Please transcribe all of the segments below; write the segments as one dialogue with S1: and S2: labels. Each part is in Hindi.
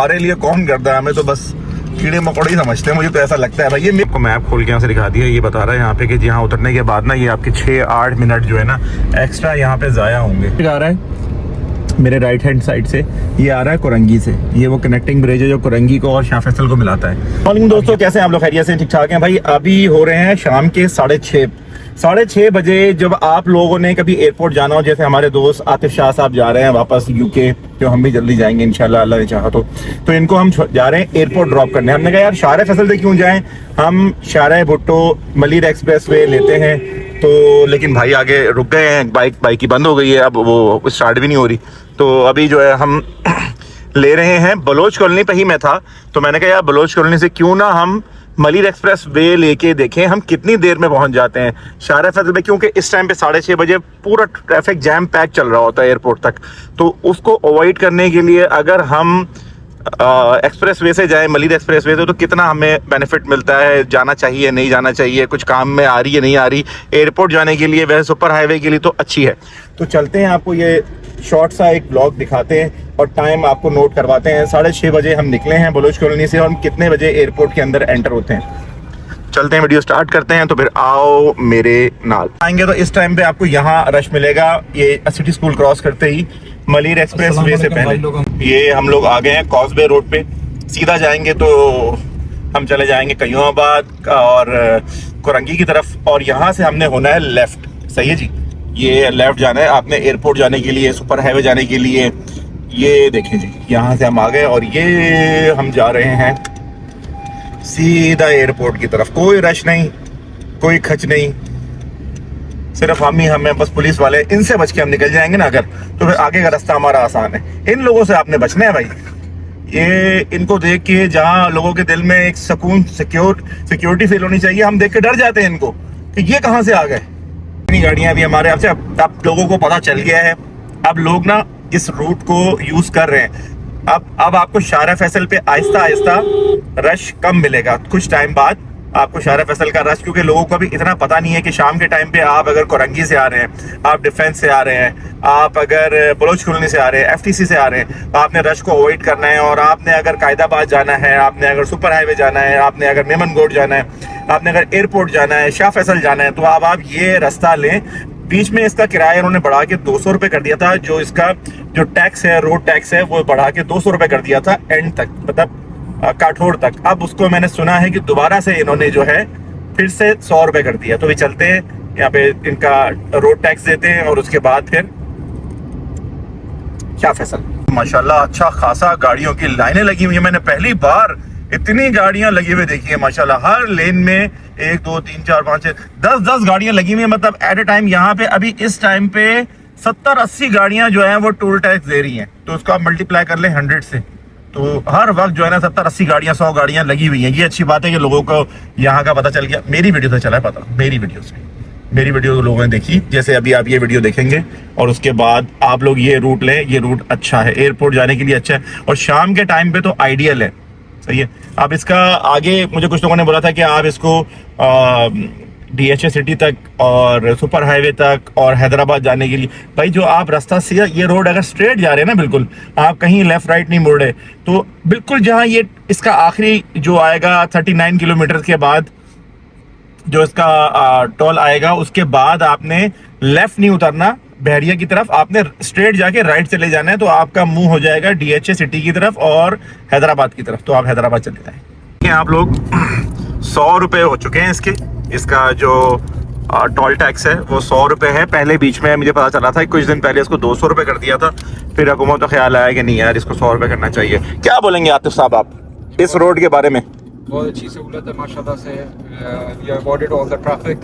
S1: हमारे लिए कौन करता है, हमें तो बस कीड़े मकोड़े ही समझते हैं, मुझे तो ऐसा लगता है भाई। ये मेरे को मैप खोल के यहाँ से दिखा दिया, ये बता रहा है यहाँ पे कि यहाँ उतरने के बाद ना ये आपके 6-8 मिनट जो है ना एक्स्ट्रा यहाँ पे ज़ाया होंगे। आ रहा है मेरे राइट हैंड साइड से, ये आ रहा है कोरंगी से, ये वो कनेक्टिंग ब्रिज है जो कोरंगी को और शाह फैसल को मिलाता है। मॉर्निंग दोस्तों, कैसे हैं आप लोग? खैरियत से? ठीक ठाक हैं भाई। अभी हो रहे हैं शाम के 6:30 बजे। जब आप लोगों ने कभी एयरपोर्ट जाना हो, जैसे हमारे दोस्त आतिफ शाह साहब जा रहे हैं वापस यूके, जो हम भी जल्दी जाएंगे इंशाल्लाह, अल्लाह ने चाहा तो इनको हम जा रहे हैं एयरपोर्ट ड्रॉप करने। हमने कहा यार शाह फैसल से क्यों जाएं, हम शाह भुट्टो मलिर एक्सप्रेस वे लेते हैं। तो लेकिन भाई आगे रुक गए हैं, बाइक ही बंद हो गई है, अब वो स्टार्ट भी नहीं हो रही। तो अभी जो है हम ले रहे हैं, बलोच कॉलोनी पे ही मैं था, तो मैंने कहा यार बलोच कॉलोनी से क्यों ना हम मलिर एक्सप्रेस वे लेके देखें हम कितनी देर में पहुंच जाते हैं शाह फैसल में, क्योंकि इस टाइम पे 6:30 बजे पूरा ट्रैफिक जैम पैक चल रहा होता है एयरपोर्ट तक। तो उसको अवॉइड करने के लिए अगर हम एक्सप्रेस वे से जाए, मलिर एक्सप्रेस वे से, तो कितना हमें बेनिफिट मिलता है, जाना चाहिए नहीं जाना चाहिए, कुछ काम में आ रही है नहीं आ रही। एयरपोर्ट जाने के लिए, वैसे सुपर हाईवे के लिए तो अच्छी है। तो चलते हैं, आपको ये शॉर्ट सा एक ब्लॉग दिखाते हैं और टाइम आपको नोट करवाते हैं। 6:30 बजे हम निकले हैं बलोच कॉलोनी से, और हम कितने बजे एयरपोर्ट के अंदर एंटर होते हैं। चलते हैं, वीडियो स्टार्ट करते हैं। तो फिर आओ मेरे नाल। आएंगे तो इस टाइम पे आपको यहाँ रश मिलेगा, ये सिटी स्कूल क्रॉस करते ही मलिर एक्सप्रेस वे से पहले। ये हम लोग आ गए हैं कॉजवे रोड पे, सीधा जाएंगे तो हम चले जाएंगे कयूमाबाद और कोरंगी की तरफ, और यहाँ से हमने होना है लेफ्ट। सही है जी, ये लेफ्ट जाना है आपने एयरपोर्ट जाने के लिए, सुपर हाईवे जाने के लिए। ये देखें जी, यहाँ से हम आ गए और ये हम जा रहे हैं सीधा एयरपोर्ट की तरफ। कोई रश नहीं, कोई खच नहीं, सिर्फ हम ही हमें बस पुलिस वाले, इनसे बच के हम निकल जाएंगे ना अगर, तो फिर आगे का रास्ता हमारा आसान है। इन लोगों से आपने बचना है भाई। ये इनको देख के जहाँ लोगों के दिल में एक सुकून, सिक्योरिटी फील होनी चाहिए, हम देख के डर जाते हैं इनको कि ये कहाँ से आ गए। इतनी गाड़ियां भी हमारे आपसे, अब लोगों को पता चल गया है, अब लोग ना इस रूट को यूज कर रहे हैं। अब आपको शाह फैसल पे आहिस्ता आहिस्ता रश कम मिलेगा कुछ टाइम बाद आपको शाह फैसल का रश, क्योंकि लोगों को अभी इतना पता नहीं है कि शाम के टाइम पे आप अगर कोरंगी से आ रहे हैं, आप डिफेंस से आ रहे हैं, आप अगर बलोच कॉलोनी से आ रहे हैं, FTC से आ रहे हैं, तो आपने रश को अवॉइड करना है। और आपने अगर कायदाबाद जाना है, आपने अगर सुपर हाईवे जाना है, आपने अगर मेमनगोड जाना है, आपने अगर एयरपोर्ट जाना है, शाह फैसल जाना है, तो अब आप ये रास्ता लें। बीच में इसका किराया उन्होंने बढ़ा के 200 रुपये कर दिया था, जो इसका जो टैक्स है, रोड टैक्स है, वो बढ़ा के 200 रुपये कर दिया था एंड तक, मतलब काठोड़ तक। अब उसको मैंने सुना है कि दोबारा से इन्होंने जो है फिर से 100 रुपये कर दिया। तो भी चलते हैं, यहाँ पे इनका रोड टैक्स देते हैं और उसके बाद फिर शाह फैसल। माशाल्लाह अच्छा खासा गाड़ियों की लाइनें लगी हुई है, मैंने पहली बार इतनी गाड़ियां लगी हुई देखी है माशाल्लाह। हर लेन में 1 2 3 4 5 6 10 गाड़ियां लगी हुई है, मतलब एट ए टाइम। यहाँ पे अभी इस टाइम पे 70-80 गाड़ियां जो है वो टोल टैक्स दे रही हैं, तो उसको आप मल्टीप्लाई कर ले 100 से, तो हर वक्त जो है ना 70-80 गाड़ियां, 100 गाड़ियां लगी हुई हैं। ये अच्छी बात है कि लोगों को यहाँ का पता चल गया। मेरी वीडियो से चला है पता, मेरी वीडियो लोगों ने देखी, जैसे अभी आप ये वीडियो देखेंगे और उसके बाद आप लोग ये रूट लें। ये रूट अच्छा है, एयरपोर्ट जाने के लिए अच्छा है, और शाम के टाइम पे तो आइडियल है। सही है। अब इसका आगे मुझे कुछ लोगों ने बोला था कि आप इसको DHA सिटी तक और सुपर हाईवे तक और हैदराबाद जाने के लिए, भाई जो आप रास्ता सीधा, ये रोड अगर स्ट्रेट जा रहे हैं ना, बिल्कुल आप कहीं लेफ्ट राइट नहीं मुड़ रहे, तो बिल्कुल जहाँ ये इसका आखिरी जो आएगा 39 किलोमीटर के बाद जो इसका टोल आएगा, उसके बाद आपने लेफ्ट नहीं उतरना बहरिया की तरफ, आपने स्ट्रेट जाके राइट चले जाना है, तो आपका मुंह हो जाएगा DHA सिटी की तरफ और हैदराबाद की तरफ। तो आप हैदराबाद चले जाएं। आप लोग 100 रुपये हो चुके हैं इसका जो टोल टैक्स है वो 100 रुपये है। पहले बीच में मुझे पता चला था, कुछ दिन पहले इसको 200 रुपये कर दिया था, फिर हुकूमत को ख्याल आया कि नहीं यार इसको 100 रुपये करना चाहिए। क्या बोलेंगे आतिफ साहब आप इस रोड के बारे में?
S2: बहुत अच्छी सहूलत है माशाल्लाह से, we avoided all the traffic.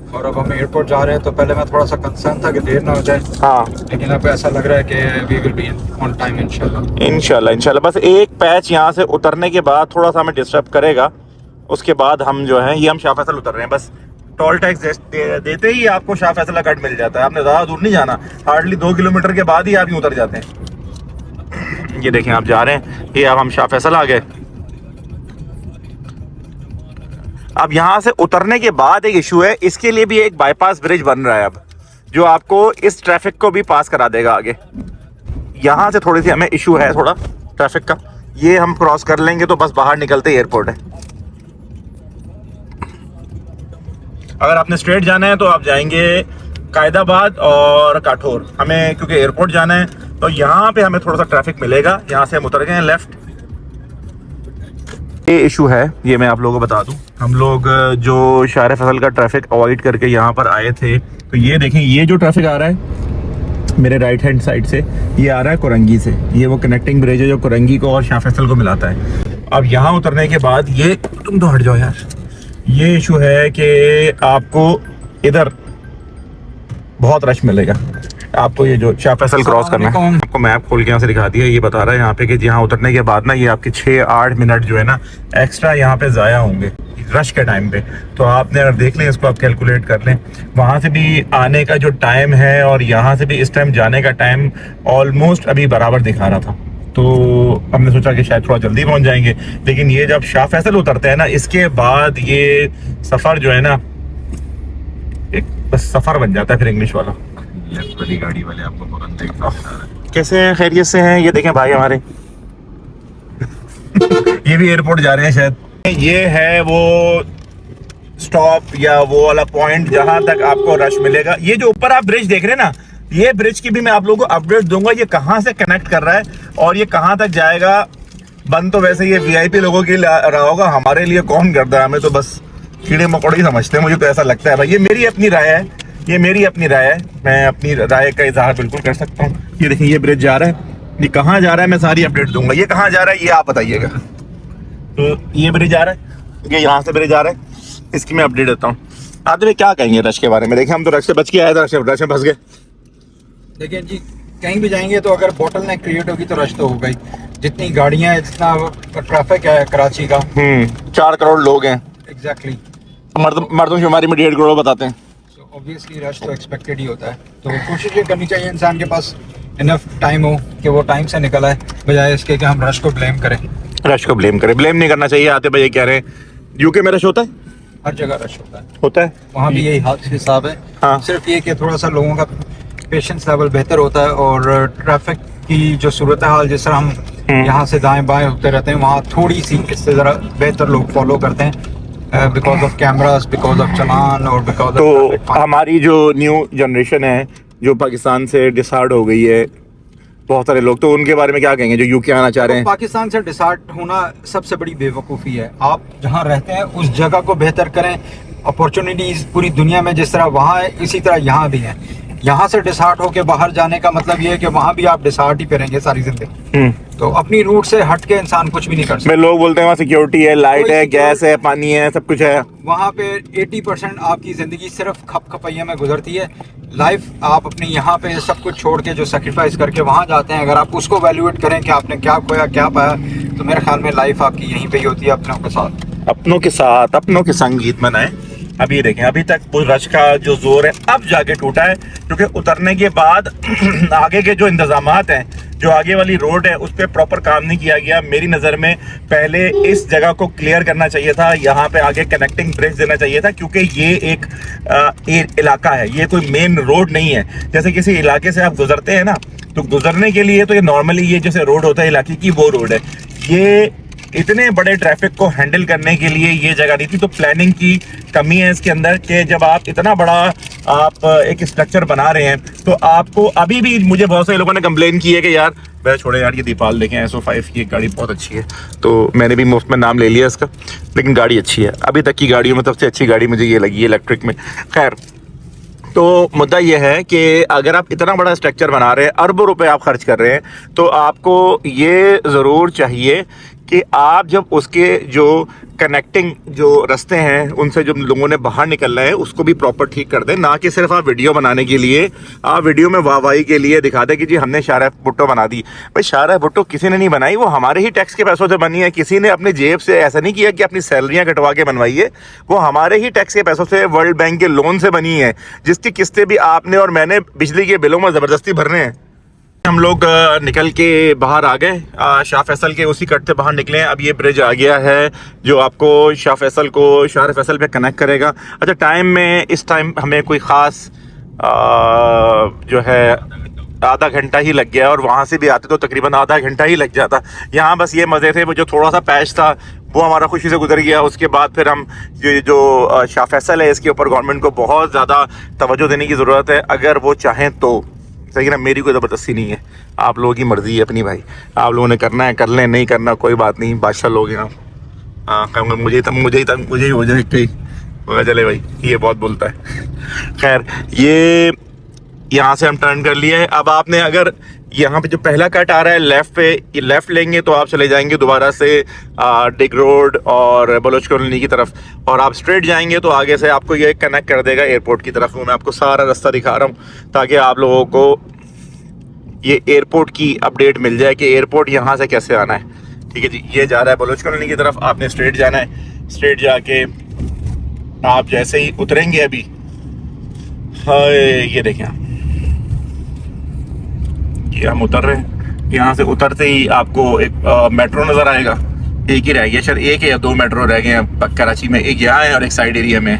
S2: और अब हम एयरपोर्ट जा रहे हैं, तो पहले मैं थोड़ा सा कंसर्न था कि देर ना हो जाए,
S1: हाँ,
S2: लेकिन अब ऐसा लग रहा है कि we will be on time इंशाल्लाह। बस एक पैच यहाँ से उतरने के बाद थोड़ा सा हमें डिस्टर्ब करेगा, उसके बाद हम जो है ये हम शाह फैसल उतर रहे हैं। बस टोल टैक्स देते ही आपको शाह फैसल का कट मिल जाता है, आपने ज़्यादा दूर नहीं जाना, हार्डली 2 किलोमीटर के बाद ही आप यूँ उतर जाते हैं। ये देखें आप जा रहे हैं, ये अब हम शाह फैसल आ गए। अब यहाँ से उतरने के बाद एक इशू है, इसके लिए भी एक बाईपास ब्रिज बन रहा है अब, जो आपको इस ट्रैफिक को भी पास करा देगा आगे। यहाँ से थोड़ी सी हमें इशू है थोड़ा ट्रैफिक का, ये हम क्रॉस कर लेंगे तो बस बाहर निकलते एयरपोर्ट है। अगर आपने स्ट्रेट जाना है तो आप जाएंगे कायदाबाद और काठौर। हमें क्योंकि एयरपोर्ट जाना है तो यहाँ पे हमें थोड़ा सा ट्रैफिक मिलेगा। यहाँ से हम उतर गए हैं लेफ्ट। ये इशू है, ये मैं आप लोगों को बता दूं। हम लोग जो शार फैसल का ट्रैफिक अवॉइड करके यहाँ पर आए थे, तो ये देखें, ये जो ट्रैफिक आ रहा है मेरे राइट हैंड साइड से, ये आ रहा है कोरंगी से। ये वो कनेक्टिंग ब्रिज है जो कोरंगी को और शाह फैसल को मिलाता है। अब यहाँ उतरने के बाद ये, तुम तो हट जाओ यार, ये इशू है कि आपको इधर बहुत रश मिलेगा। आपको ये जो शाह फैसल क्रॉस करना है, आपको मैप खोल के यहाँ से दिखा दिया, ये बता रहा है यहाँ पे कि यहाँ उतरने के बाद ना ये आपके 6-8 मिनट जो है ना एक्स्ट्रा यहाँ पे ज़ाया होंगे रश के टाइम पे। तो आपने अगर देख लें इसको, आप कैलकुलेट कर लें, वहाँ से भी आने का जो टाइम है और यहाँ से भी इस टाइम जाने का टाइम ऑलमोस्ट अभी बराबर दिखा रहा था। तो हमने सोचा कि शायद थोड़ा जल्दी पहुँच जाएंगे, लेकिन ये जब शाह फैसल उतरते हैं ना, इसके बाद ये सफ़र जो है ना एक बस सफ़र बन जाता है फिर इंग्लिश वाला। लेफ्ट वाली गाड़ी वाले आपको पकड़ते हैं। कैसे हैं, खैरियत से हैं? ये देखें भाई हमारे ये भी एयरपोर्ट जा रहे हैं शायद। ये है वो स्टॉप या वो वाला पॉइंट जहां तक आपको रश मिलेगा। ये जो ऊपर आप ब्रिज देख रहे हैं ना, ये ब्रिज की भी मैं आप लोगों को अपडेट दूंगा, ये कहां से कनेक्ट कर रहा है और ये कहां तक जाएगा। बंद तो वैसे ये वीआईपी लोगों के लिए रहा होगा, हमारे लिए कौन करता है, हमें तो बस कीड़े मकोड़े ही समझते हैं। मुझे तो ऐसा लगता है भाई, ये मेरी अपनी राय है, ये मेरी अपनी राय है, मैं अपनी राय का इजहार बिल्कुल कर सकता हूँ। ये देखिए ये ब्रिज जा रहा है, ये कहाँ जा रहा है मैं सारी अपडेट दूंगा। ये कहाँ जा रहा है ये आप बताइएगा। तो ये ब्रिज आ रहा है, ये यहाँ से ब्रिज आ रहा है, इसकी मैं अपडेट देता हूँ। आदमी क्या कहेंगे रश के बारे में? देखिए हम तो रश से बच के आए थे, रश में फंस गए।
S3: देखिए जी, कहीं भी जाएंगे तो अगर बोटल नेक क्रिएट होगी तो रश तो होगा ही। जितनी गाड़ियाँ हैं, जितना ट्रैफिक है कराची का,
S2: 4 करोड़ लोग हैं
S3: एग्जैक्टली।
S2: मर्दमशुमारी में 1.5 करोड़ बताते हैं।
S3: ऑब्वियसली रश तो एक्सपेक्टेड ही होता है। तो कोशिश ये करनी चाहिए इंसान के पास इनफ टाइम हो कि वो टाइम से निकला है, बजाय इसके कि हम रश को ब्लेम करें।
S2: रश को ब्लेम करें, ब्लेम नहीं करना चाहिए। आते भाई ये कह रहे हैं यूके में रश होता है,
S3: हर जगह रश होता है,
S2: वहाँ
S3: भी यही हिसाब है।
S2: हाँ।
S3: सिर्फ ये कि थोड़ा सा लोगों का पेशेंस लेवल बेहतर होता है और ट्रैफिक की जो सूरत हाल जिस तरह हम यहाँ से दाएं बाएं होते रहते हैं, वहाँ थोड़ी सी इससे ज़रा बेहतर लोग फॉलो करते हैं because of cameras, because of challan और बिकॉज
S2: तो हमारी जो न्यू जनरेशन है जो पाकिस्तान से डिसहार्ड हो गई है बहुत सारे लोग, तो उनके बारे में क्या कहेंगे जो यूके आना चाह रहे हैं?
S3: पाकिस्तान से डिसहार्ड होना सबसे बड़ी बेवकूफ़ी है। आप जहाँ रहते हैं उस जगह को बेहतर करें। अपॉर्चुनिटीज़ पूरी दुनिया में जिस तरह वहाँ है, इसी तरह यहाँ भी है। यहाँ से डिसहार्ड होकर बाहर जाने का मतलब ये है कि वहाँ भी आप डिसहार्ड ही करेंगे सारी जिंदगी। तो अपनी रूट से हट के इंसान कुछ भी नहीं कर सकता।
S2: लोग बोलते हैं वहाँ सिक्योरिटी है, लाइट है, गैस है, पानी है, सब कुछ है।
S3: वहाँ पे 80% आपकी ज़िंदगी सिर्फ खपखपैया में गुजरती है। लाइफ आप अपने यहाँ पे सब कुछ छोड़ के जो सेक्रीफाइस करके वहाँ जाते हैं, अगर आप उसको वैल्यूएट करें कि आपने क्या खोया क्या पाया, तो मेरे ख्याल में लाइफ आपकी यहीं पे ही होती है, अपनों के साथ।
S2: अपनों के संग गीत मनाएं। अब ये देखें, अभी तक वो रश का जो जोर है अब जाके टूटा है, क्योंकि उतरने के बाद आगे के जो इंतजामात हैं, जो आगे वाली रोड है उस पर प्रॉपर काम नहीं किया गया। मेरी नज़र में पहले इस जगह को क्लियर करना चाहिए था, यहाँ पे आगे कनेक्टिंग ब्रिज देना चाहिए था, क्योंकि ये एक इलाका है, ये कोई मेन रोड नहीं है। जैसे किसी इलाके से आप गुजरते हैं ना, तो गुजरने के लिए तो ये नॉर्मली ये जैसे रोड होता है इलाके की, वो रोड है। ये इतने बड़े ट्रैफिक को हैंडल करने के लिए ये जगह नहीं थी। तो प्लानिंग की कमी है इसके अंदर कि जब आप इतना बड़ा आप एक स्ट्रक्चर बना रहे हैं, तो आपको अभी भी मुझे बहुत सारे लोगों ने कंप्लेन की है कि यार वह छोड़े यार, ये दीपाल देखें SO5 की गाड़ी बहुत अच्छी है। तो मैंने भी मुफ्त में नाम ले लिया इसका, लेकिन गाड़ी अच्छी है। अभी तक की गाड़ियों में सबसे अच्छी गाड़ी मुझे ये लगी है इलेक्ट्रिक में। खैर, तो मुद्दा यह है कि अगर आप इतना बड़ा स्ट्रक्चर बना रहे हैं, अरबों रुपए आप खर्च कर रहे हैं, तो आपको ये ज़रूर चाहिए कि आप जब उसके जो कनेक्टिंग जो रास्ते हैं उनसे जो लोगों ने बाहर निकलना है उसको भी प्रॉपर ठीक कर दें। ना कि सिर्फ आप वीडियो बनाने के लिए, आप वीडियो में वाहवाही के लिए दिखा दें कि जी हमने शाहरा भुट्टो बना दी। भाई शाहरा भुट्टो किसी ने नहीं बनाई, वो हमारे ही टैक्स के पैसों से बनी है। किसी ने अपनी जेब से ऐसा नहीं किया कि अपनी सैलरियाँ कटवा के बनवाई है, वो हमारे ही टैक्स के पैसों से, वर्ल्ड बैंक के लोन से बनी है, जिसकी किस्तें भी आपने और मैंने बिजली के बिलों में ज़बरदस्ती भर रहे हैं। हम लोग निकल के बाहर आ गए, शाह फैसल के उसी कट से बाहर निकले हैं। अब ये ब्रिज आ गया है जो आपको शाह फैसल को शाह फैसल पे कनेक्ट करेगा। अच्छा, टाइम में इस टाइम हमें कोई ख़ास जो है आधा घंटा ही लग गया और वहाँ से भी आते तो तकरीबन आधा घंटा ही लग जाता। यहाँ बस ये मज़े थे, वो जो थोड़ा सा पैच था वो हमारा खुशी से गुजर गया। उसके बाद फिर हम जो शाह फैसल है इसके ऊपर गवर्नमेंट को बहुत ज़्यादा तवज्जो देने की ज़रूरत है, अगर वो चाहें तो। सही है ना, मेरी कोई ज़बरदस्ती नहीं है, आप लोगों की मर्ज़ी है अपनी भाई, आप लोगों ने करना है कर लें, नहीं करना कोई बात नहीं, बादशाह लोग हैं आप। हाँ कहूँगा मुझे ही हो जाए कहीं चले भाई, ये बहुत बोलता है। खैर ये यहाँ से हम टर्न कर लिए। अब आपने अगर यहाँ पे जो पहला कट आ रहा है लेफ़्ट पे, ये लेफ़्ट लेंगे तो आप चले जाएंगे दोबारा से डिग रोड और बलोच कॉलोनी की तरफ, और आप स्ट्रेट जाएंगे तो आगे से आपको ये कनेक्ट कर देगा एयरपोर्ट की तरफ। मैं आपको सारा रास्ता दिखा रहा हूँ ताकि आप लोगों को ये एयरपोर्ट की अपडेट मिल जाए कि एयरपोर्ट यहाँ से कैसे आना है। ठीक है जी, ये जा रहा है बलोच कॉलोनी की तरफ, आपने स्ट्रेट जाना है। स्ट्रेट जाके आप जैसे ही उतरेंगे अभी, हाय ये देखें आप, ये हम उतर रहे हैं। यहाँ से उतरते ही आपको एक मेट्रो नज़र आएगा, एक ही रह गया, शायद एक या दो मेट्रो रह गए हैं कराची में, एक यहाँ है और एक साइड एरिया में।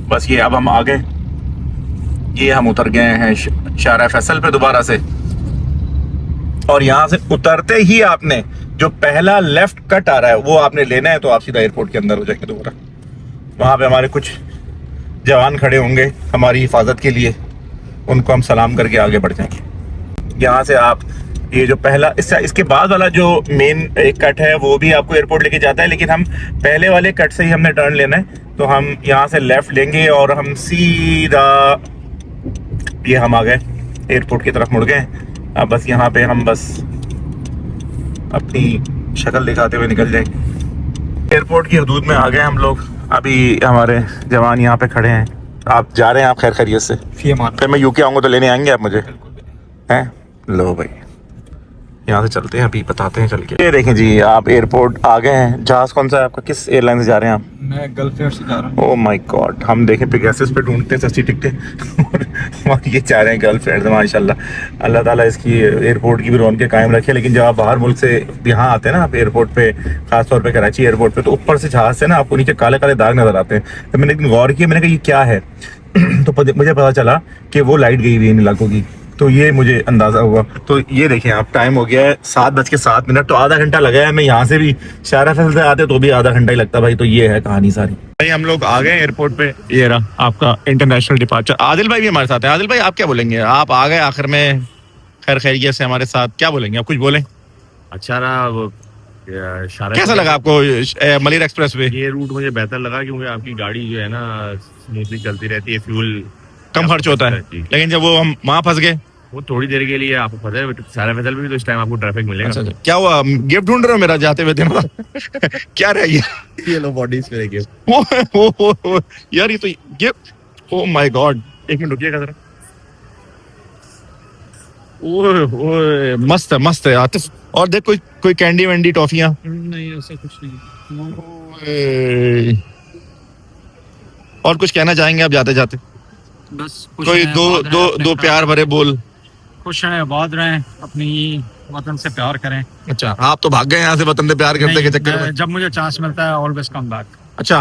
S2: बस ये अब हम आ गए, ये हम उतर गए हैं शाह फैसल पे दोबारा से। और यहाँ से उतरते ही आपने जो पहला लेफ्ट कट आ रहा है वो आपने लेना है, तो आप सीधा एयरपोर्ट के अंदर हो जाएंगे दोबारा। वहाँ पे हमारे कुछ जवान खड़े होंगे हमारी हिफाजत के लिए, उनको हम सलाम करके आगे बढ़ जाएंगे। यहाँ से आप ये जो पहला इसके बाद वाला जो मेन एक कट है वो भी आपको एयरपोर्ट लेके जाता है, लेकिन हम पहले वाले कट से ही हमने टर्न लेना है। तो हम यहाँ से लेफ्ट लेंगे और हम सीधा ये हम आ गए एयरपोर्ट की तरफ मुड़ गए। अब बस यहाँ पे हम बस अपनी शक्ल दिखाते हुए निकल जाएंगे। एयरपोर्ट की हदूद में आ गए हम लोग, अभी हमारे जवान यहाँ पे खड़े हैं। आप जा रहे हैं, आप खैर खैरियत से? फिर मैं यूके आऊँगा तो लेने आएंगे आप मुझे? हैं लो भाई, यहाँ से चलते हैं, अभी बताते हैं चल के। ये देखें जी, आप एयरपोर्ट आ गए हैं। जहाज़ कौन सा है आपका, किस एयरलाइन से जा रहे हैं आप?
S3: मैं गल्फ एयर से जा रहा हूँ।
S2: ओह माय गॉड, हम देखें पेगासस पे ढूंढते हैं सस्ती टिकटें और ये चाह रहे हैं गल्फ एयर से। माशाल्लाह, अल्लाह ताला इसकी एयरपोर्ट की भी रौनकें कायम रखे। लेकिन जब आप बाहर मुल्क से यहाँ आते हैं ना, आप एयरपोर्ट पे, खासतौर पे कराची एयरपोर्ट पे, तो ऊपर से जहाज़ से ना आपको नीचे काले काले दाग नजर आते हैं। तो मैंने एक दिन गौर किया, मैंने कहा ये क्या है तो मुझे पता चला कि वो लाइट गई हुई है इन इलाकों की, तो ये मुझे अंदाज़ा हुआ। तो ये देखें आप, टाइम हो गया है 7:07, तो आधा घंटा लगा है। मैं यहाँ से भी शाह फैसल से आते तो भी आधा घंटा ही लगता भाई। तो ये है कहानी सारी भाई। हम लोग आ गए एयरपोर्ट पे, ये रहा आपका इंटरनेशनल डिपार्चर। आदिल भाई भी हमारे साथ है। आदिल भाई आप क्या बोलेंगे, आप आ गए आखिर में खैर खैरियत से हमारे साथ, क्या बोलेंगे आप, कुछ बोलें?
S4: अच्छा रहा वो,
S2: कैसा लगा आपको मलिर एक्सप्रेस वे?
S4: ये रूट मुझे बेहतर लगा क्योंकि आपकी गाड़ी जो है ना स्मूथली चलती रहती है, फ्यूल
S2: कम खर्च होता है। लेकिन जब वो हम वहाँ फंस गए,
S4: वो थोड़ी देर के लिए आपको पता है शाह फैसल में भी तो इस टाइम आपको ट्रैफिक मिलेगा।
S2: अच्छा, क्या हुआ, गिफ्ट ढूंढ रहे हो मेरा जाते हुए दिन? क्या रहा
S4: ये लो बॉडीज पे गिफ्ट।
S2: यार ये तो गिफ्ट, ओह माय गॉड, एक मिनट रुकिएगा जरा। ओए मस्त है, मस्त है आतिफ। और देख कोई कैंडी वैंडी टॉफियां?
S5: नहीं ऐसा कुछ नहीं।
S2: और कुछ कहना चाहेंगे आप जाते जाते?
S5: बस
S2: कोई दो प्यार भरे बोल।
S5: खुश रहें, आबाद रहें, अपनी वतन से प्यार करें।
S2: अच्छा, आप तो भाग गए यहाँ से वतन से प्यार करने के चक्कर में।
S5: जब मुझे चांस मिलता है ऑलवेज कम बैक।
S2: अच्छा,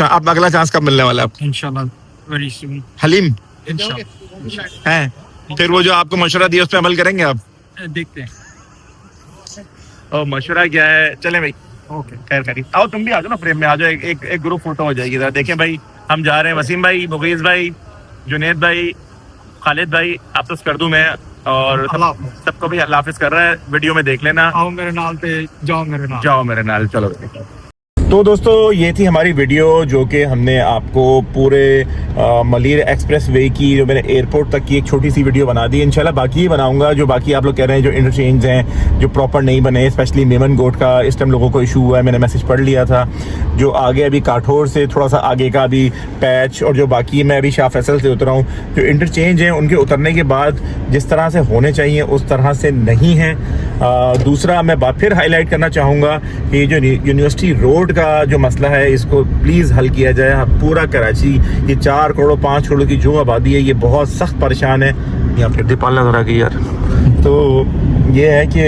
S2: आप अगला चांस कब मिलने वाला है आपको?
S5: इंशाल्लाह वेरी सून।
S2: हलीम
S5: इंशाल्लाह
S2: हैं? फिर वो जो आपको मशवरा दिया उस पर अमल करेंगे आप?
S5: देखते हैं।
S2: और मशवरा क्या है, चले भाई। ओके, खैर खैर, आओ तुम भी आ जाओ ना, फ्रेम में आ जाओ, एक ग्रुप फोटो हो जाएगी। देखें भाई, हम जा रहे हैं, वसीम भाई, मुगीज भाई, जुनेद भाई, खालिद भाई, आप तो कर दूं मैं, और सबको भी अल्लाह हाफिज कर रहा है। वीडियो में देख लेना।
S5: आओ मेरे नाल पे, जाओ मेरे नाल,
S2: चलो। तो दोस्तों ये थी हमारी वीडियो जो कि हमने आपको पूरे मलिर एक्सप्रेस वे की, जो मैंने एयरपोर्ट तक की एक छोटी सी वीडियो बना दी। इंशाल्लाह बाकी ही बनाऊंगा, जो बाकी आप लोग कह रहे हैं जो इंटरचेंज हैं जो प्रॉपर नहीं बने, स्पेशली मेमन गोट का इस टाइम लोगों को इशू हुआ है, मैंने मैसेज पढ़ लिया था। जो आगे अभी काठौर से थोड़ा सा आगे का अभी पैच, और जो बाकी मैं अभी शाह फैसल से उतरा हूँ, जो इंटरचेंज हैं उनके उतरने के बाद जिस तरह से होने चाहिए उस तरह से नहीं है। दूसरा मैं फिर हाईलाइट करना चाहूँगा कि जो यूनिवर्सिटी रोड का जो मसला है इसको प्लीज़ हल किया जाए। पूरा कराची, ये 4 करोड़ 5 करोड़ की जो आबादी है, ये बहुत सख्त परेशान है। यहाँ फिर दीपाल नजर आ गई यार। तो ये है कि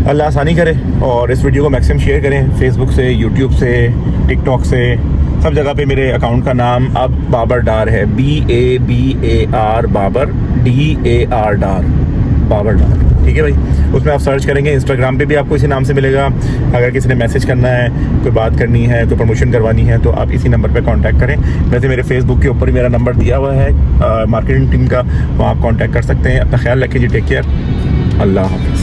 S2: अल्लाह आसानी करे और इस वीडियो को मैक्सिमम शेयर करें, फेसबुक से, यूट्यूब से, टिकटॉक से,
S1: सब जगह पे मेरे अकाउंट का नाम अब बाबर डार है, BABAR बाबर DAR डार, बाबर डार, ठीक है भाई। उसमें आप सर्च करेंगे, इंस्टाग्राम पे भी आपको इसी नाम से मिलेगा। अगर किसी ने मैसेज करना है, कोई बात करनी है, कोई प्रमोशन करवानी है तो आप इसी नंबर पे कांटेक्ट करें। वैसे मेरे फेसबुक के ऊपर मेरा नंबर दिया हुआ है मार्केटिंग टीम का, वहाँ आप कांटेक्ट कर सकते हैं। अपना ख्याल रखिए जी, टेक केयर, अल्लाह हाफिज़।